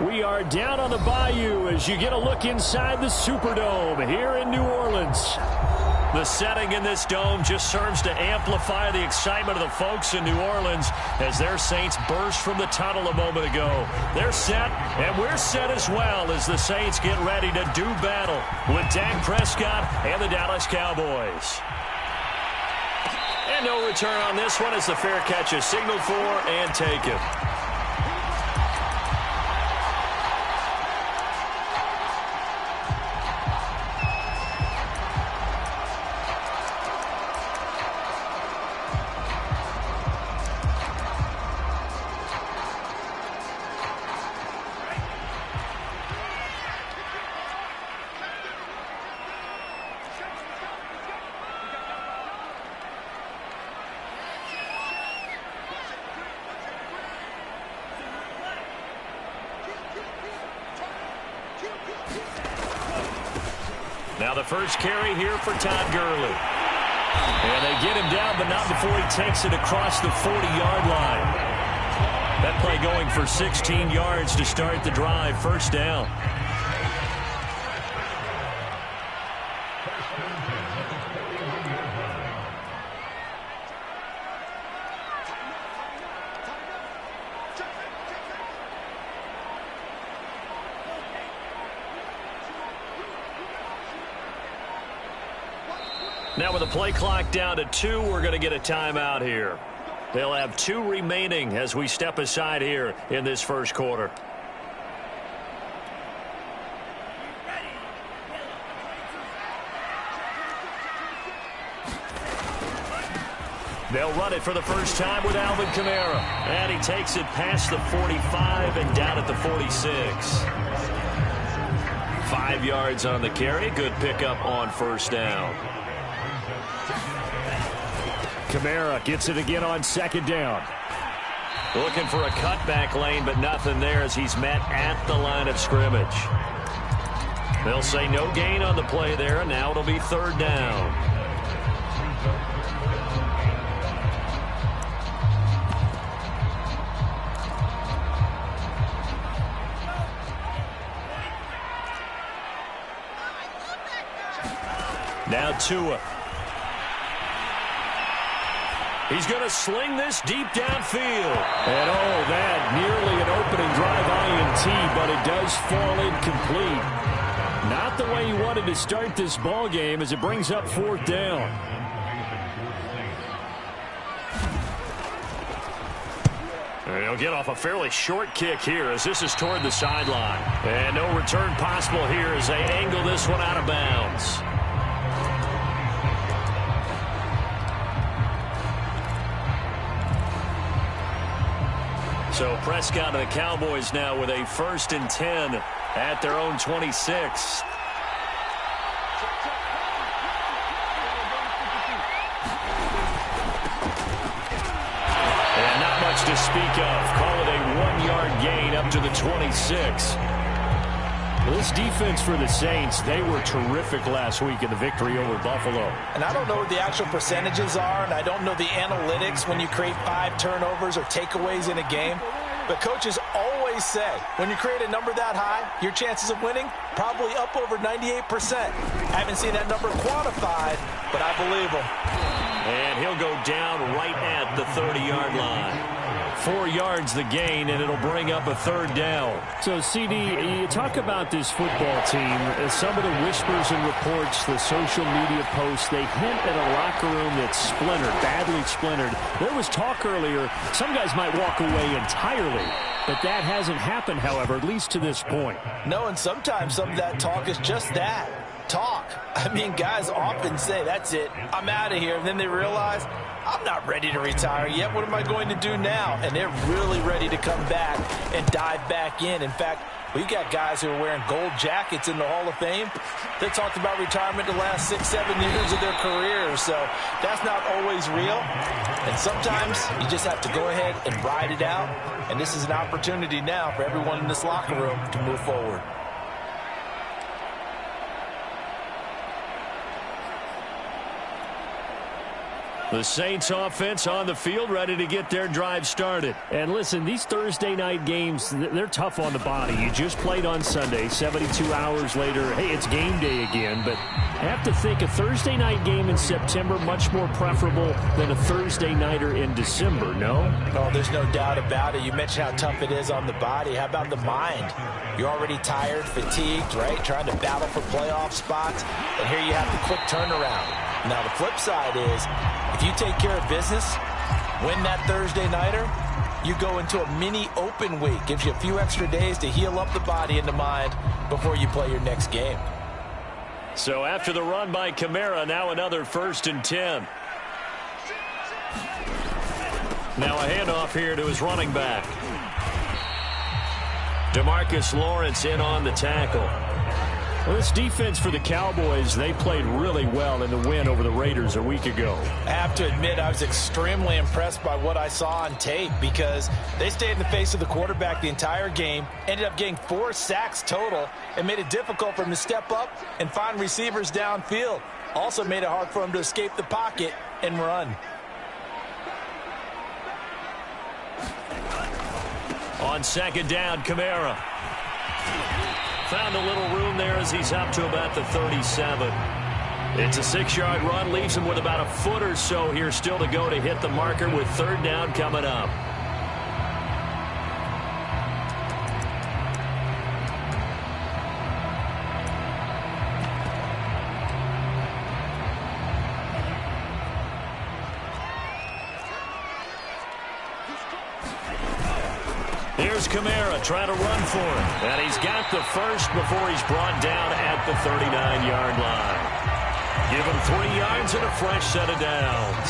We are down on the bayou as you get a look inside the Superdome here in New Orleans. The setting in this dome just serves to amplify the excitement of the folks in New Orleans as their Saints burst from the tunnel a moment ago. They're set, and we're set as well as the Saints get ready to do battle with Dak Prescott and the Dallas Cowboys. And no return on this one as the fair catch is signaled for and taken. Now the first carry here for Todd Gurley. And they get him down, but not before he takes it across the 40-yard line. That play going for 16 yards to start the drive. First down. Now with the play clock down to 2, we're going to get a timeout here. They'll have 2 remaining as we step aside here in this first quarter. They'll run it for the first time with Alvin Kamara. And he takes it past the 45 and down at the 46. 5 yards on the carry. Good pickup on first down. Kamara gets it again on second down. Looking for a cutback lane, but nothing there as he's met at the line of scrimmage. They'll say no gain on the play there, and now it'll be third down. Now Tua. He's going to sling this deep downfield. And oh, that nearly an opening drive INT, but it does fall incomplete. Not the way he wanted to start this ball game as it brings up fourth down. And he'll get off a fairly short kick here as this is toward the sideline. And no return possible here as they angle this one out of bounds. So Prescott and the Cowboys now with a 1st and 10 at their own 26. And not much to speak of. Call it a 1-yard gain up to the 26. This defense for the Saints, they were terrific last week in the victory over Buffalo. And I don't know what the actual percentages are, and I don't know the analytics when you create 5 turnovers or takeaways in a game. But coaches always say, when you create a number that high, your chances of winning probably up over 98%. I haven't seen that number quantified, but I believe him. And he'll go down right at the 30-yard line. 4 yards the gain, and it'll bring up a third down. So, CD, you talk about this football team. Some of the whispers and reports, the social media posts, they hint at a locker room that's splintered, badly splintered. There was talk earlier, some guys might walk away entirely. But that hasn't happened, however, at least to this point. No, and sometimes some of that talk is just that. Talk. I mean, guys often say, that's it, I'm out of here. And then they realize, I'm not ready to retire yet. What am I going to do now? And they're really ready to come back and dive back in. In fact, we got guys who are wearing gold jackets in the Hall of Fame. They talked about retirement the last 6-7 years of their careers. So that's not always real. And sometimes you just have to go ahead and ride it out. And this is an opportunity now for everyone in this locker room to move forward. The Saints offense on the field, ready to get their drive started. And listen, these Thursday night games, they're tough on the body. You just played on Sunday, 72 hours later, hey, it's game day again. But I have to think a Thursday night game in September much more preferable than a Thursday nighter in December, no? Oh, there's no doubt about it. You mentioned how tough it is on the body. How about the mind? You're already tired, fatigued, right? Trying to battle for playoff spots. And here you have the quick turnaround. Now, the flip side is, if you take care of business, win that Thursday nighter, you go into a mini open week. Gives you a few extra days to heal up the body and the mind before you play your next game. So after the run by Kamara, now another 1st and 10. Now a handoff here to his running back. DeMarcus Lawrence in on the tackle. Well, this defense for the Cowboys, they played really well in the win over the Raiders a week ago. I have to admit, I was extremely impressed by what I saw on tape because they stayed in the face of the quarterback the entire game, ended up getting 4 sacks total, and made it difficult for him to step up and find receivers downfield. Also made it hard for him to escape the pocket and run. On 2nd down, Kamara. Found a little room there as he's up to about the 37. It's a 6-yard run, leaves him with about a foot or so here still to go to hit the marker with 3rd down coming up. Here's Kamara trying to run for it. And he's got the first before he's brought down at the 39-yard line. Give him 3 yards and a fresh set of downs.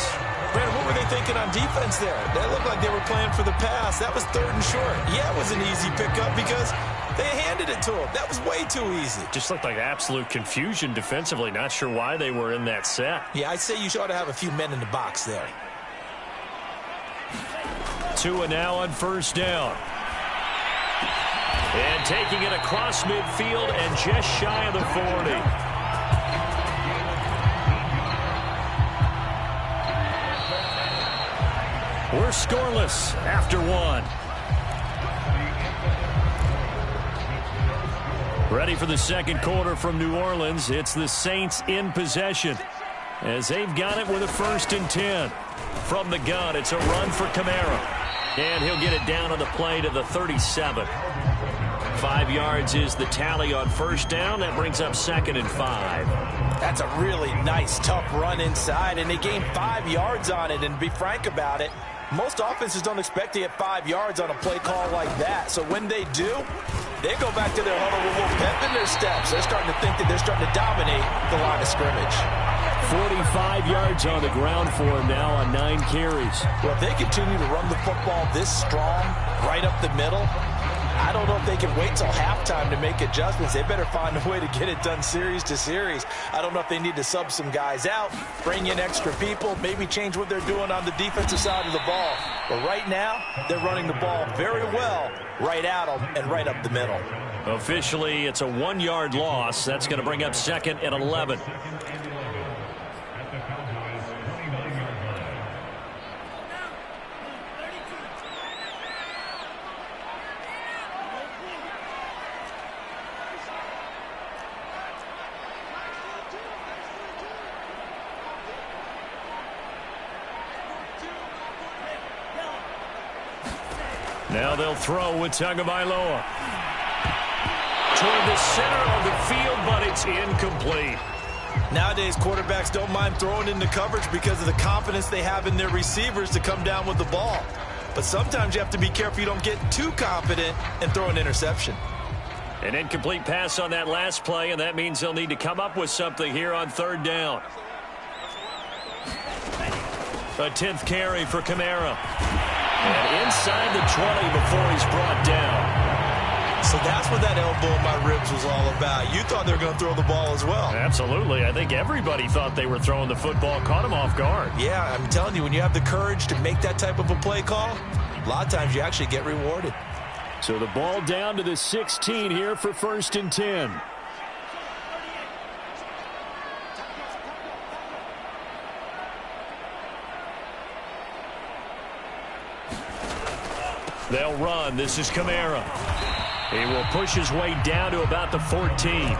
Brandon, what were they thinking on defense there? That looked like they were playing for the pass. That was 3rd and short. Yeah, it was an easy pickup because they handed it to him. That was way too easy. Just looked like absolute confusion defensively. Not sure why they were in that set. Yeah, I'd say you ought to have a few men in the box there. Tua now on 1st down. And taking it across midfield and just shy of the 40. We're scoreless after 1. Ready for the 2nd quarter from New Orleans. It's the Saints in possession as they've got it with a 1st and 10. From the gun, it's a run for Kamara. And he'll get it down on the play to the 37. 5 yards is the tally on 1st down. That brings up 2nd and 5. That's a really nice, tough run inside, and they gained 5 yards on it. And to be frank about it, most offenses don't expect to get 5 yards on a play call like that. So when they do, they go back to their huddle with a little pep in their steps. They're starting to think that they're starting to dominate the line of scrimmage. 45 yards on the ground for him now on 9 carries. Well, if they continue to run the football this strong, right up the middle, I don't know if they can wait till halftime to make adjustments. They better find a way to get it done series to series. I don't know if they need to sub some guys out, bring in extra people, maybe change what they're doing on the defensive side of the ball. But right now, they're running the ball very well right at them and right up the middle. Officially, it's a 1-yard loss. That's going to bring up 2nd and 11. Now they'll throw with Tagovailoa. Toward the center of the field, but it's incomplete. Nowadays, quarterbacks don't mind throwing into coverage because of the confidence they have in their receivers to come down with the ball. But sometimes you have to be careful you don't get too confident and throw an interception. An incomplete pass on that last play, and that means they'll need to come up with something here on 3rd down. A 10th carry for Kamara. And inside the 20 before he's brought down. So that's what that elbow in my ribs was all about. You thought they were going to throw the ball as well. Absolutely. I think everybody thought they were throwing the football, caught him off guard. Yeah, I'm telling you, when you have the courage to make that type of a play call, a lot of times you actually get rewarded. So the ball down to the 16 here for 1st and 10. They'll run. This is Kamara. He will push his way down to about the 14.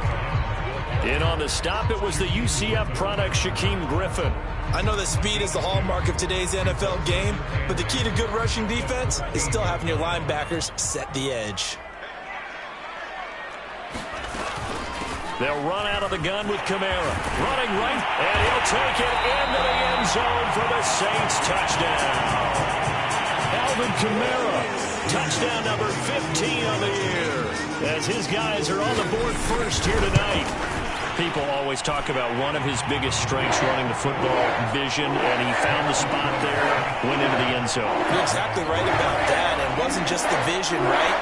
In on the stop, it was the UCF product, Shaquem Griffin. I know that speed is the hallmark of today's NFL game, but the key to good rushing defense is still having your linebackers set the edge. They'll run out of the gun with Kamara. Running right, and he'll take it into the end zone for the Saints touchdown. Alvin Kamara, touchdown number 15 on the year, as his guys are on the board first here tonight. People always talk about one of his biggest strengths running the football, vision, and he found the spot there, went into the end zone. You're exactly right about that. It wasn't just the vision, right?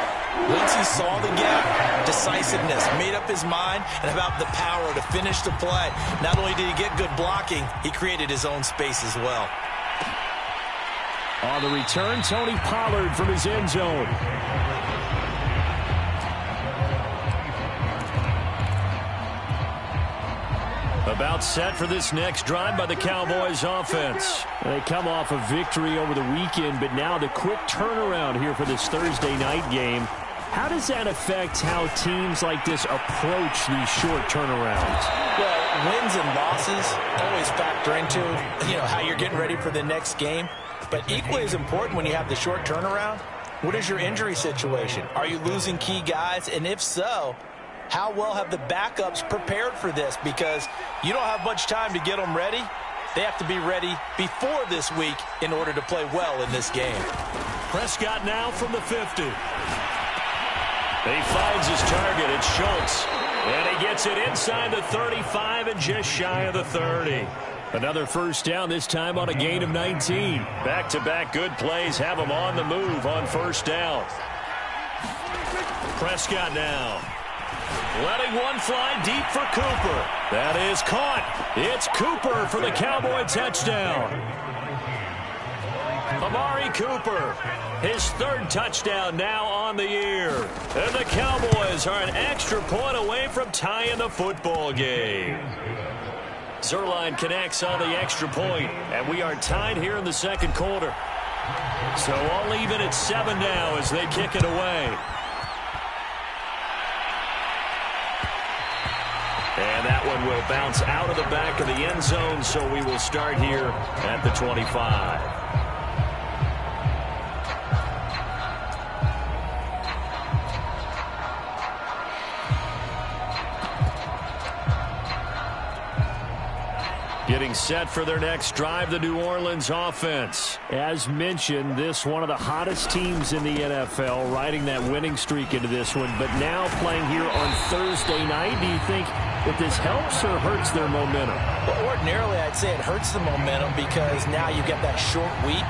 Once he saw the gap, decisiveness, made up his mind, and about the power to finish the play. Not only did he get good blocking, he created his own space as well. On the return, Tony Pollard from his end zone. About set for this next drive by the Cowboys offense. They come off a victory over the weekend, but now the quick turnaround here for this Thursday night game. How does that affect how teams like this approach these short turnarounds? Well, wins and losses always factor into, how you're getting ready for the next game. But equally as important when you have the short turnaround, what is your injury situation? Are you losing key guys? And if so, how well have the backups prepared for this? Because you don't have much time to get them ready. They have to be ready before this week in order to play well in this game. Prescott now from the 50. He finds his target. It's Schultz. And he gets it inside the 35 and just shy of the 30. Another first down, this time on a gain of 19. Back-to-back good plays have him on the move on first down. Prescott now. Letting one fly deep for Cooper. That is caught. It's Cooper for the Cowboy touchdown. Amari Cooper, his third touchdown now on the year. And the Cowboys are an extra point away from tying the football game. Zerline connects on the extra point, and we are tied here in the second quarter. So all even at 7 now as they kick it away. And that one will bounce out of the back of the end zone, so we will start here at the 25. Getting set for their next drive, the New Orleans offense. As mentioned, this one of the hottest teams in the NFL, riding that winning streak into this one, but now playing here on Thursday night. Do you think that this helps or hurts their momentum? Well, ordinarily, I'd say it hurts the momentum because now you get that short week.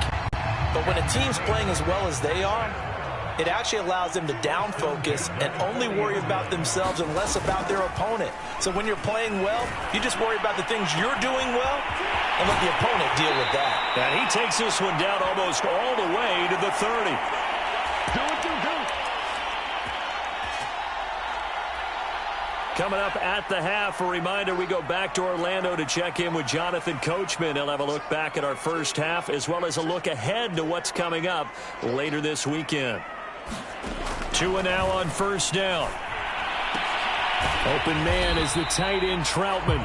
But when a team's playing as well as they are, it actually allows them to down focus and only worry about themselves and less about their opponent. So when you're playing well, you just worry about the things you're doing well and let the opponent deal with that. And he takes this one down almost all the way to the 30. Coming up at the half, a reminder, we go back to Orlando to check in with Jonathan Coachman. He'll have a look back at our first half as well as a look ahead to what's coming up later this weekend. 2 and now on first down. Open man is the tight end, Troutman.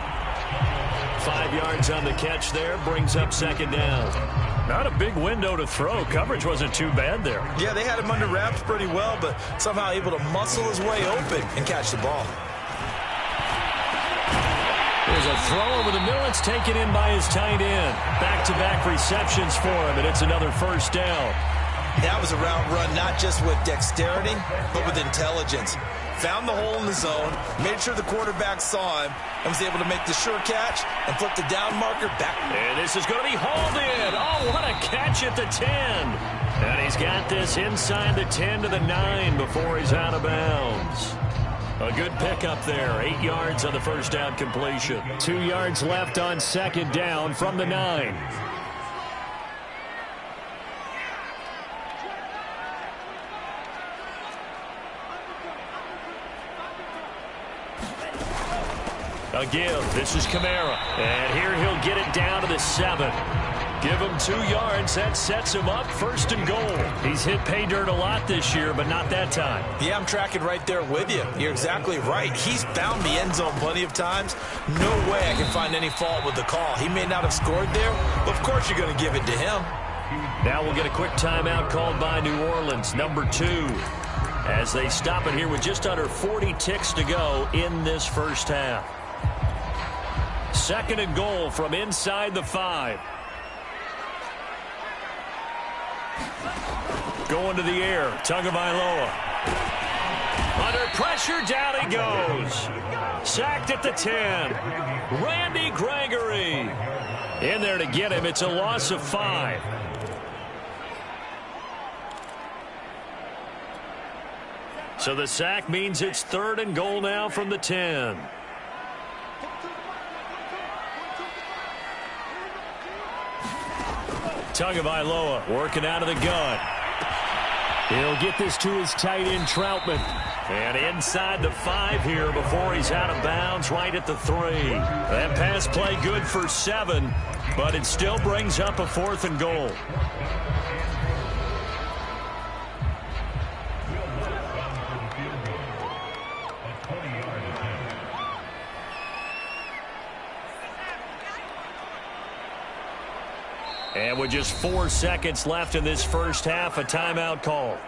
5 yards on the catch there, brings up second down. Not a big window to throw. Coverage wasn't too bad there. Yeah, they had him under wraps pretty well, but somehow able to muscle his way open and catch the ball. There's a throw over the middle. It's taken in by his tight end. Back-to-back receptions for him, and it's another first down. That was a route run not just with dexterity, but with intelligence. Found the hole in the zone, made sure the quarterback saw him, and was able to make the sure catch and flip the down marker back. And this is going to be hauled in. Oh, what a catch at the 10. And he's got this inside the 10 to the 9 before he's out of bounds. A good pickup there. 8 yards on the first down completion. 2 yards left on second down from the 9. A give. This is Kamara. And here he'll get it down to the 7. Give him 2 yards. That sets him up 1st and goal. He's hit pay dirt a lot this year, but not that time. Yeah, I'm tracking right there with you. You're exactly right. He's found the end zone plenty of times. No way I can find any fault with the call. He may not have scored there, but of course you're going to give it to him. Now we'll get a quick timeout called by New Orleans, number 2, as they stop it here with just under 40 ticks to go in this first half. 2nd and goal from inside the 5. Going to the air, Tagovailoa. Under pressure, down he goes. Sacked at the 10. Randy Gregory. In there to get him. It's a loss of 5. So the sack means it's 3rd and goal now from the 10. Tagovailoa working out of the gun. He'll get this to his tight end, Troutman. And inside the 5 here before he's out of bounds right at the 3. That pass play good for 7, but it still brings up a 4th and goal. And with just 4 seconds left in this first half, a timeout call.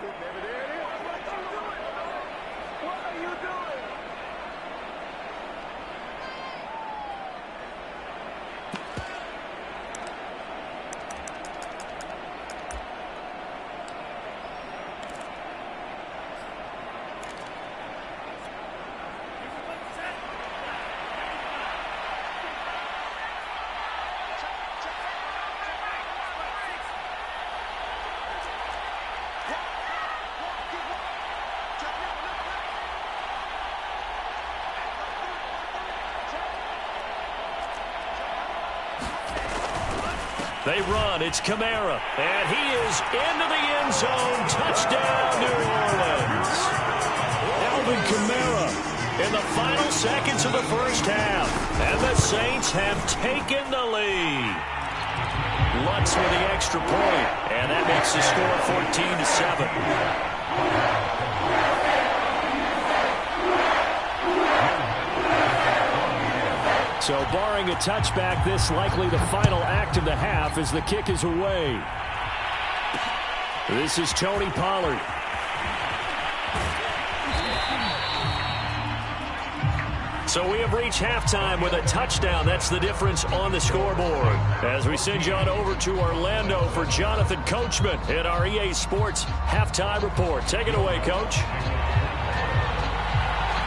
They run. It's Kamara. And he is into the end zone. Touchdown, New Orleans. Alvin Kamara in the final seconds of the first half. And the Saints have taken the lead. Lutz with the extra point. And that makes the score 14-7. So barring a touchback, this likely the final act of the half as the kick is away. This is Tony Pollard. So we have reached halftime with a touchdown. That's the difference on the scoreboard. As we send you on over to Orlando for Jonathan Coachman in our EA Sports Halftime Report. Take it away, Coach.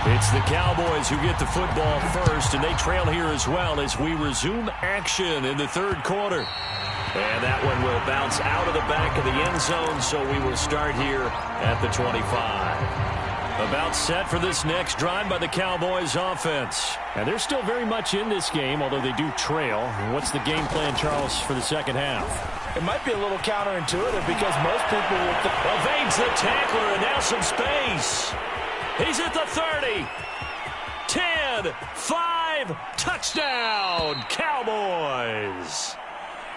It's the Cowboys who get the football first, and they trail here as well as we resume action in the 3rd quarter. And that one will bounce out of the back of the end zone, so we will start here at the 25. About set for this next drive by the Cowboys offense. And they're still very much in this game, although they do trail. What's the game plan, Charles, for the second half? It might be a little counterintuitive because most people will evades the tackler, and now some space. He's at the 30, 10, 5, touchdown, Cowboys.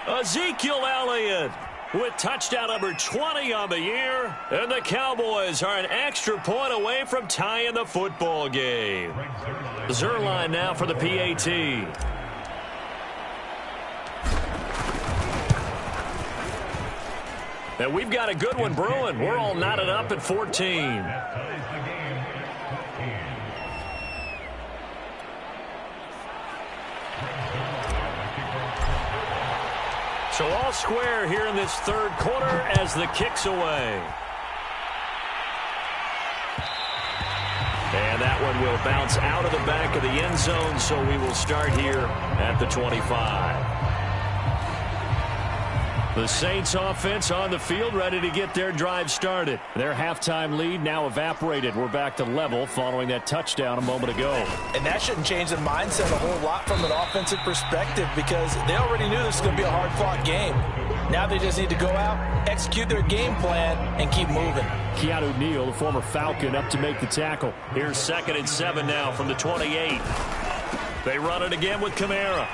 Ezekiel Elliott with touchdown number 20 on the year, and the Cowboys are an extra point away from tying the football game. Zerline now for the PAT. And we've got a good one brewing. We're all knotted up at 14. So all square here in this 3rd quarter as the kick's away. And that one will bounce out of the back of the end zone, so we will start here at the 25. The Saints offense on the field, ready to get their drive started. Their halftime lead now evaporated. We're back to level following that touchdown a moment ago. And that shouldn't change the mindset a whole lot from an offensive perspective because they already knew this was going to be a hard-fought game. Now they just need to go out, execute their game plan, and keep moving. Keanu Neal, the former Falcon, up to make the tackle. Here's 2nd and 7 now from the 28. They run it again with Kamara.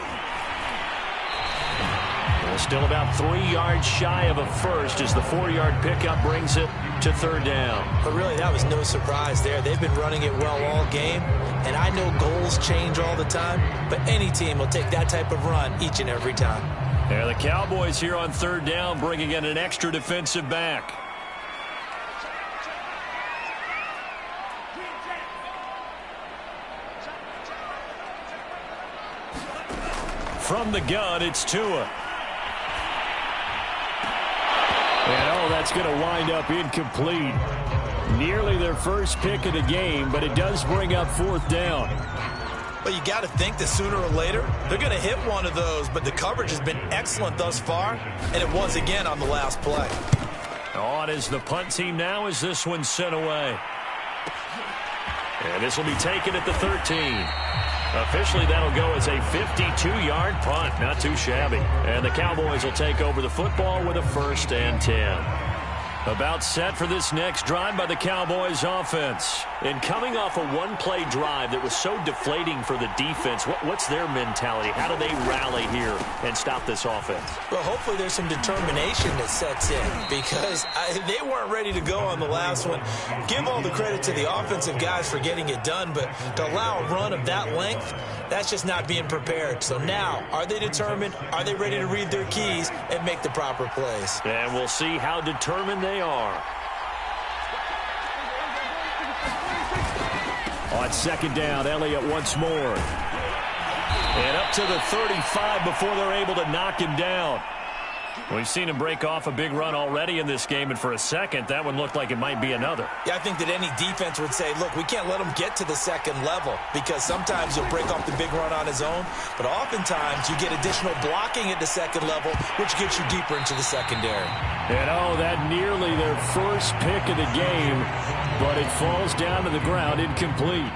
Still about 3 yards shy of a first as the 4-yard pickup brings it to third down. But really, that was no surprise there. They've been running it well all game, and I know goals change all the time, but any team will take that type of run each and every time. Yeah, the Cowboys here on third down bringing in an extra defensive back. From the gun, it's Tua. And, oh, that's going to wind up incomplete. Nearly their first pick of the game, but it does bring up fourth down. Well, you got to think that sooner or later, they're going to hit one of those, but the coverage has been excellent thus far, and it was again on the last play. On is the punt team now as this one's sent away. And this will be taken at the 13. Officially, that'll go as a 52-yard punt. Not too shabby. And the Cowboys will take over the football with a 1st and 10. About set for this next drive by the Cowboys offense. And coming off a one-play drive that was so deflating for the defense, what's their mentality? How do they rally here and stop this offense? Well, hopefully there's some determination that sets in because they weren't ready to go on the last one. Give all the credit to the offensive guys for getting it done, but to allow a run of that length, that's just not being prepared. So now, are they determined? Are they ready to read their keys and make the proper plays? And we'll see how determined they are. On second down, Elliott once more. And up to the 35 before they're able to knock him down. We've seen him break off a big run already in this game, and for a second, that one looked like it might be another. Yeah, I think that any defense would say, look, we can't let him get to the second level because sometimes he'll break off the big run on his own, but oftentimes you get additional blocking at the second level, which gets you deeper into the secondary. And, oh, that nearly their first pick of the game, but it falls down to the ground incomplete.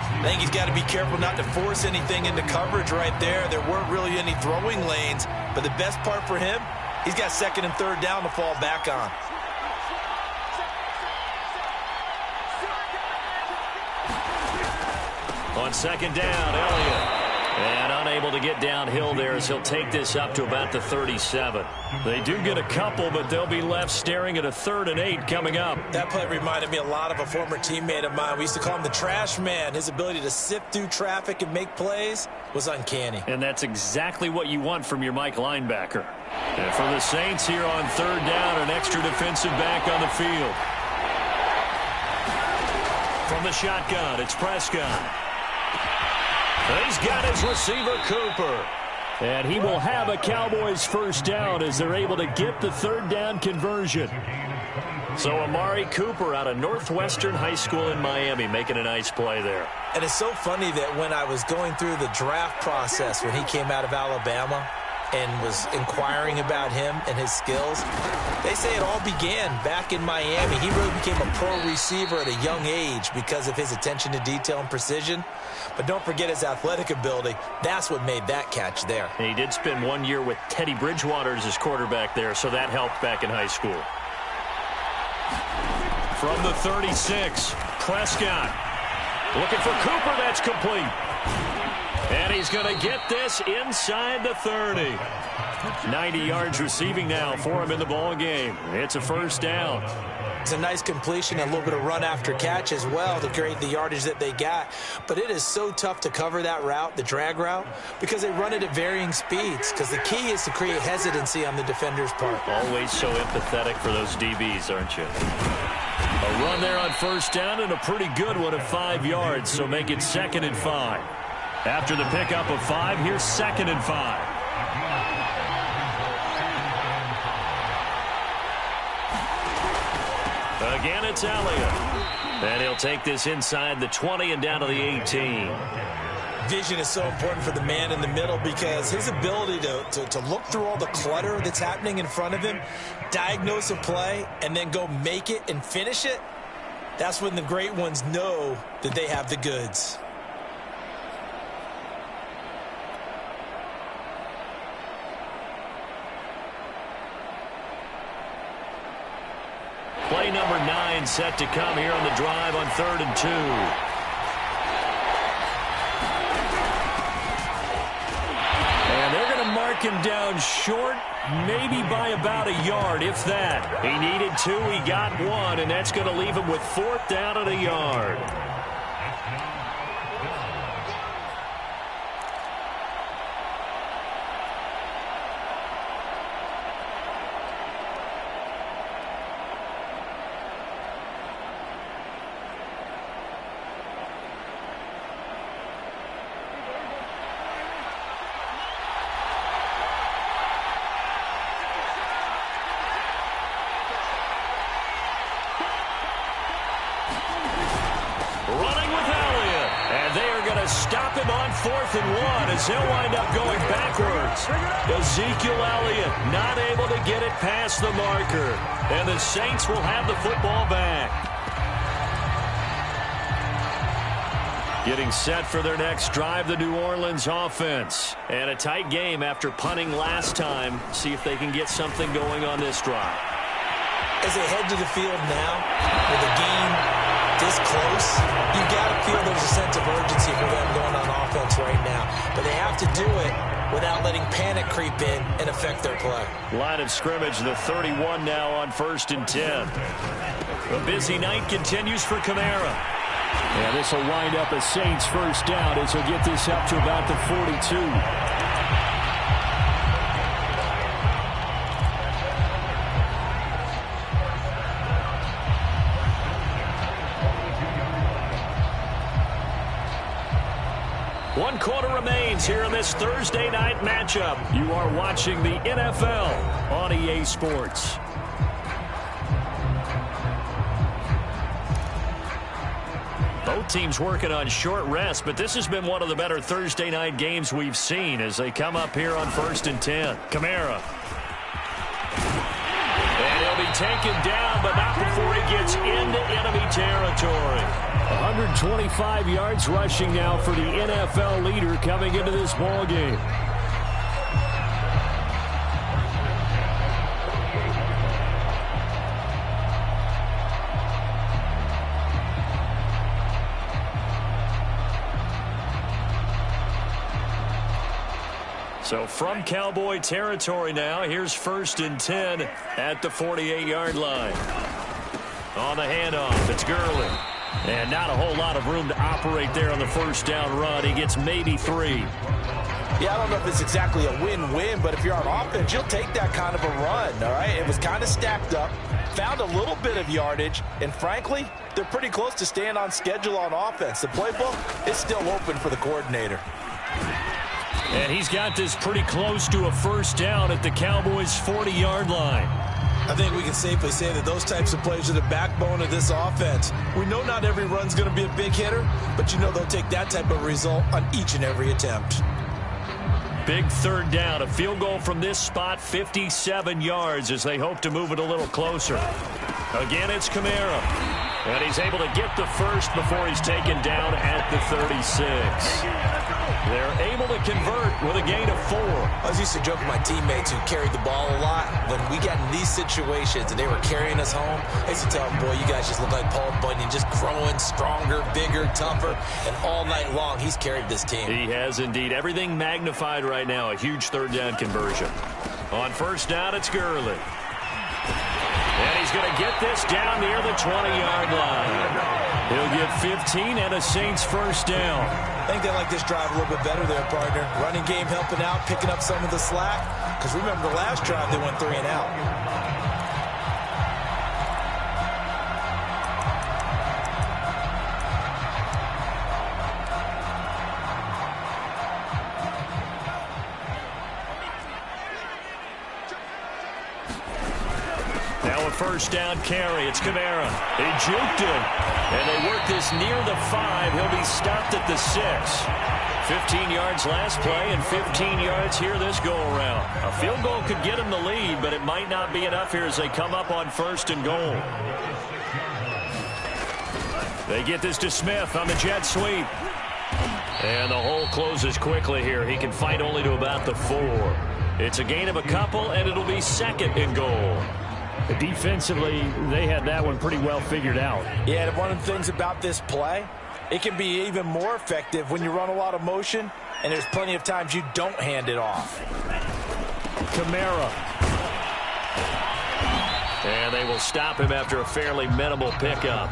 I think he's got to be careful not to force anything into coverage right there. There weren't really any throwing lanes, but the best part for him, he's got second and third down to fall back on. On second down, Elliott. And unable to get downhill there as he'll take this up to about the 37. They do get a couple, but they'll be left staring at a 3rd and 8 coming up. That play reminded me a lot of a former teammate of mine. We used to call him the trash man. His ability to sift through traffic and make plays was uncanny. And that's exactly what you want from your Mike linebacker. And for the Saints here on third down, an extra defensive back on the field. From the shotgun, it's Prescott. He's got his receiver, Cooper. And he will have a Cowboys first down as they're able to get the third down conversion. So Amari Cooper out of Northwestern High School in Miami making a nice play there. And it's so funny that when I was going through the draft process when he came out of Alabama and was inquiring about him and his skills, they say it all began back in Miami. He really became a pro receiver at a young age because of his attention to detail and precision. But don't forget his athletic ability. That's what made that catch there. And he did spend 1 year with Teddy Bridgewater as his quarterback there, so that helped back in high school. From the 36, Prescott looking for Cooper. That's complete. And he's going to get this inside the 30. 90 yards receiving now for him in the ball game. It's a first down. It's a nice completion, a little bit of run after catch as well to create the yardage that they got. But it is so tough to cover that route, the drag route, because they run it at varying speeds. Because the key is to create hesitancy on the defender's part. Always so empathetic for those DBs, aren't you? A run there on first down and a pretty good one at 5 yards, so make it 2nd and 5. After the pickup of 5, here's 2nd and 5. Again, it's Elliott. And he'll take this inside the 20 and down to the 18. Vision is so important for the man in the middle because his ability to look through all the clutter that's happening in front of him, diagnose a play, and then go make it and finish it, that's when the great ones know that they have the goods. Play number 9 set to come here on the drive on 3rd and 2. And they're going to march mark him down short, maybe by about a yard, if that. He needed 2, he got 1, and that's going to leave him with 4th down and a yard. Stop him on 4th and 1 as he'll wind up going backwards. Ezekiel Elliott not able to get it past the marker. And the Saints will have the football back. Getting set for their next drive, the New Orleans offense. And a tight game after punting last time. See if they can get something going on this drive. As they head to the field now, with the game this close, you got to feel there's a sense of urgency for them going on offense right now. But they have to do it without letting panic creep in and affect their play. Line of scrimmage, the 31 now on 1st and 10. A busy night continues for Kamara. Yeah, this will wind up a Saints 1st down as he'll get this up to about the 42. One quarter remains here in this Thursday night matchup. You are watching the NFL on EA Sports. Both teams working on short rest, but this has been one of the better Thursday night games we've seen as they come up here on 1st and 10. Kamara. And he'll be taken down, but not before he gets into enemy territory. 125 yards rushing now for the NFL leader coming into this ball game. So from Cowboy territory now, here's 1st and 10 at the 48-yard line. On the handoff, it's Gurley. And not a whole lot of room to operate there on the 1st down run. He gets maybe 3. Yeah, I don't know if it's exactly a win-win, but if you're on offense, you'll take that kind of a run, all right? It was kind of stacked up, found a little bit of yardage, and frankly, they're pretty close to staying on schedule on offense. The playbook is still open for the coordinator. And he's got this pretty close to a 1st down at the Cowboys' 40-yard line. I think we can safely say that those types of plays are the backbone of this offense. We know not every run's going to be a big hitter, but you know they'll take that type of result on each and every attempt. Big 3rd down, a field goal from this spot, 57 yards as they hope to move it a little closer. Again, it's Kamara. And he's able to get the 1st before he's taken down at the 36. They're able to convert with a gain of 4. I was used to joke with my teammates who carried the ball a lot. When we got in these situations and they were carrying us home, I used to tell them, boy, you guys just look like Paul Bunyan, just growing stronger, bigger, tougher, and all night long he's carried this team. He has indeed. Everything magnified right now, a huge 3rd down conversion. On 1st down, it's Gurley. And he's going to get this down near the 20-yard line. He'll get 15 and a Saints 1st down. I think they like this drive a little bit better there, partner. Running game helping out, picking up some of the slack. Because remember the last drive, they went 3 and out. Now a 1st down carry. It's Kamara. He juked him. And they work this near the 5. He'll be stopped at the 6. 15 yards last play and 15 yards here this go-around. A field goal could get him the lead, but it might not be enough here as they come up on 1st and goal. They get this to Smith on the jet sweep. And the hole closes quickly here. He can fight only to about the 4. It's a gain of a couple, and it'll be 2nd and goal. Defensively, they had that one pretty well figured out. Yeah, and one of the things about this play, it can be even more effective when you run a lot of motion, and there's plenty of times you don't hand it off. Kamara. And they will stop him after a fairly minimal pickup.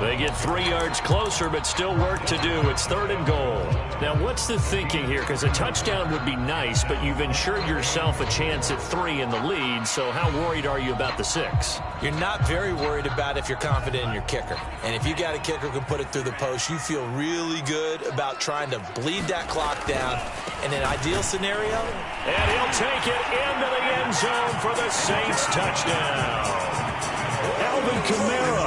They get 3 yards closer, but still work to do. It's 3rd and goal. Now, what's the thinking here? Because a touchdown would be nice, but you've ensured yourself a chance at 3 in the lead, so how worried are you about the 6? You're not very worried about it if you're confident in your kicker. And if you got a kicker who can put it through the post, you feel really good about trying to bleed that clock down. In an ideal scenario, and he'll take it into the end zone for the Saints touchdown. Alvin Kamara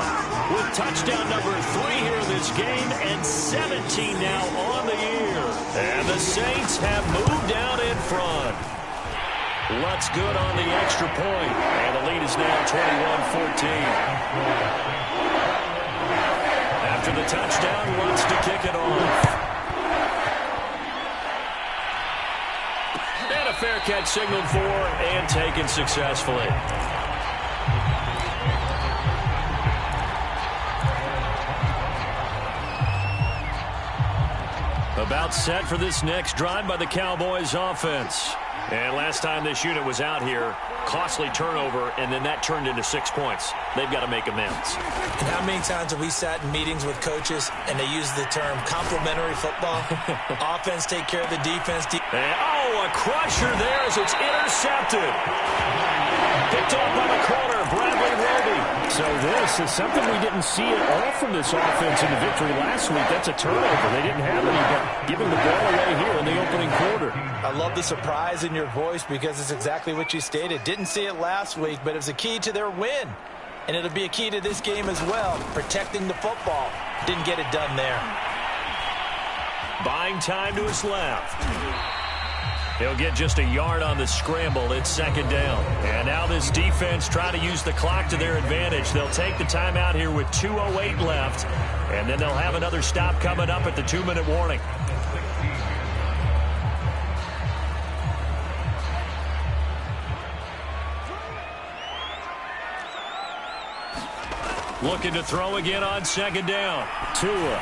with touchdown number 3 here in this game, and 17 now on the year. And the Saints have moved down in front. Lutz good on the extra point, and the lead is now 21-14. After the touchdown, Lutz to kick it off. And a fair catch signaled for and taken successfully. About set for this next drive by the Cowboys offense. And last time this unit was out here, costly turnover, and then that turned into 6 points. They've got to make amends. And how many times have we sat in meetings with coaches and they use the term complementary football? Offense take care of the defense. And, a crusher there as it's intercepted. Picked off by the corner, Bradley Roby. So this is something we didn't see at all from this offense in the victory last week. That's a turnover. They didn't have any, but giving the ball away here in the opening quarter. I love the surprise in your voice because it's exactly what you stated. Didn't see it last week, but it was a key to their win. And it'll be a key to this game as well, protecting the football. Didn't get it done there. Buying time to his left. He'll get just a yard on the scramble. It's 2nd down. And now this defense trying to use the clock to their advantage. They'll take the timeout here with 2:08 left. And then they'll have another stop coming up at the 2-minute warning. Looking to throw again on 2nd down. Tua.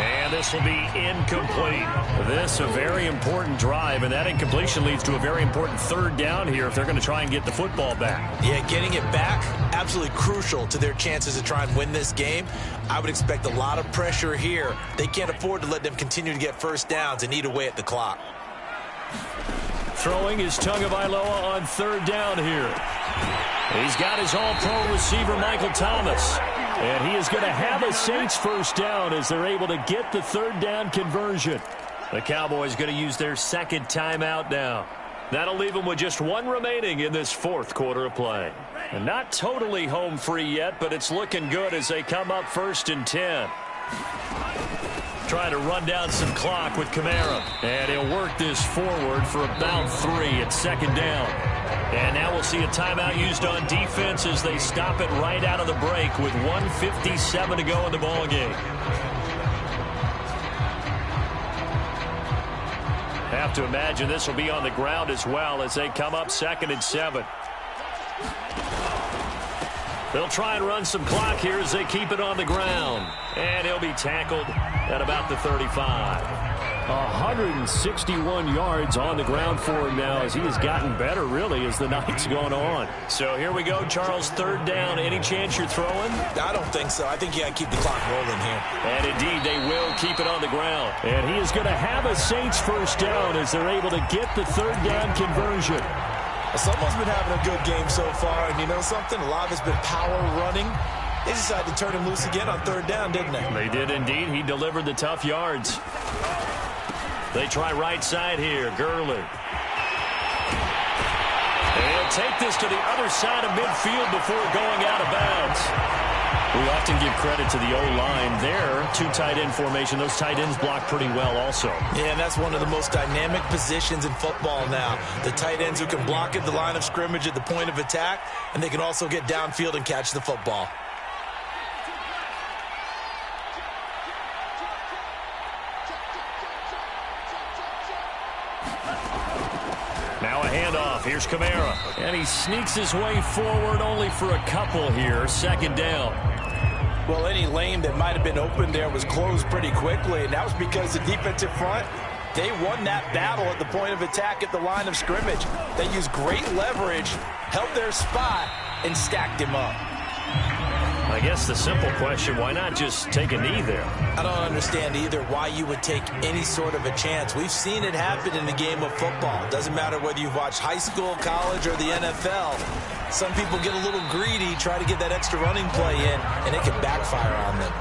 And this will be incomplete. This a very important drive, and that incompletion leads to a very important 3rd down here if they're going to try and get the football back. Yeah, getting it back, absolutely crucial to their chances to try and win this game. I would expect a lot of pressure here. They can't afford to let them continue to get 1st downs and eat away at the clock. Throwing is Tagovailoa on 3rd down here. He's got his all-pro receiver, Michael Thomas. And he is going to have a Saints 1st down as they're able to get the 3rd down conversion. The Cowboys going to use their 2nd timeout now. That'll leave them with just 1 remaining in this 4th quarter of play. And not totally home free yet, but it's looking good as they come up 1st and 10. Trying to run down some clock with Kamara. And he'll work this forward for about 3 at 2nd down. And now we'll see a timeout used on defense as they stop it right out of the break with 1:57 to go in the ballgame. Have to imagine this will be on the ground as well as they come up 2nd and 7. They'll try and run some clock here as they keep it on the ground. And he'll be tackled at about the 35. 161 yards on the ground for him now as he has gotten better, really, as the night's gone on. So here we go, Charles, 3rd down. Any chance you're throwing? I don't think so. I think you got to keep the clock rolling here. And indeed, they will keep it on the ground. And he is going to have a Saints 1st down as they're able to get the 3rd down conversion. Someone's been having a good game so far, and you know something? A lot of it's been power running. They decided to turn him loose again on 3rd down, didn't they? They did indeed. He delivered the tough yards. They try right side here. Gurley. They'll take this to the other side of midfield before going out of bounds. We often give credit to the O-line there. 2 tight end formation. Those tight ends block pretty well also. Yeah, and that's one of the most dynamic positions in football now. The tight ends who can block at the line of scrimmage at the point of attack, and they can also get downfield and catch the football. Now a handoff. Here's Kamara. And he sneaks his way forward only for a couple here. 2nd down. Well, any lane that might have been open there was closed pretty quickly, and that was because the defensive front They won that battle at the point of attack at the line of scrimmage. They used great leverage, held their spot, and stacked him up. I guess the simple question, why not just take a knee there? I don't understand either why you would take any sort of a chance. We've seen it happen in the game of football. It doesn't matter whether you've watched high school, college, or the NFL. Some people get a little greedy, try to get that extra running play in, and it can backfire on them.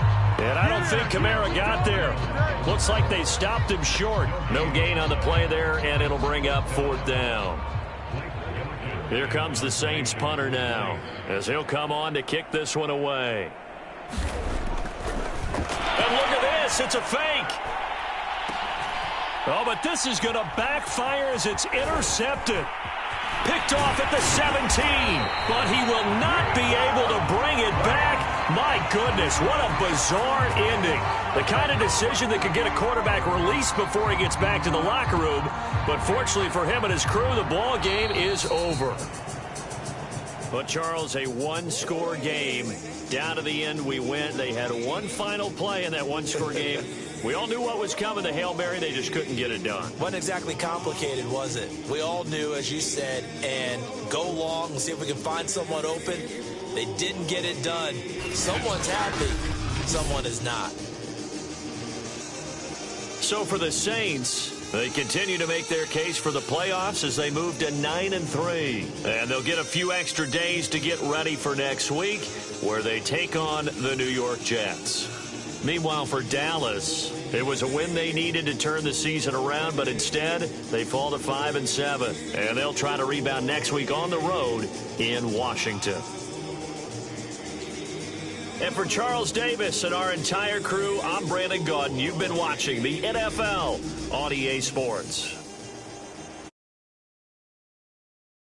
And I don't think Kamara got there. Looks like they stopped him short. No gain on the play there, and it'll bring up 4th down. Here comes the Saints punter now, as he'll come on to kick this one away. And look at this, it's a fake. Oh, but this is going to backfire as it's intercepted. Picked off at the 17, but he will not be able to bring it back. My goodness, what a bizarre ending. The kind of decision that could get a quarterback released before he gets back to the locker room. But fortunately for him and his crew, the ball game is over. But, Charles, a one-score game. Down to the end we went. They had one final play in that one-score game. We all knew what was coming, the Hail Mary. They just couldn't get it done. Wasn't exactly complicated, was it? We all knew, as you said, and go long and see if we can find someone open. They didn't get it done. Someone's happy. Someone is not. So for the Saints, they continue to make their case for the playoffs as they move to 9-3. And they'll get a few extra days to get ready for next week, where they take on the New York Jets. Meanwhile, for Dallas, it was a win they needed to turn the season around, but instead, they fall to 5-7. And they'll try to rebound next week on the road in Washington. And for Charles Davis and our entire crew, I'm Brandon Gaudin. You've been watching the NFL on EA Sports.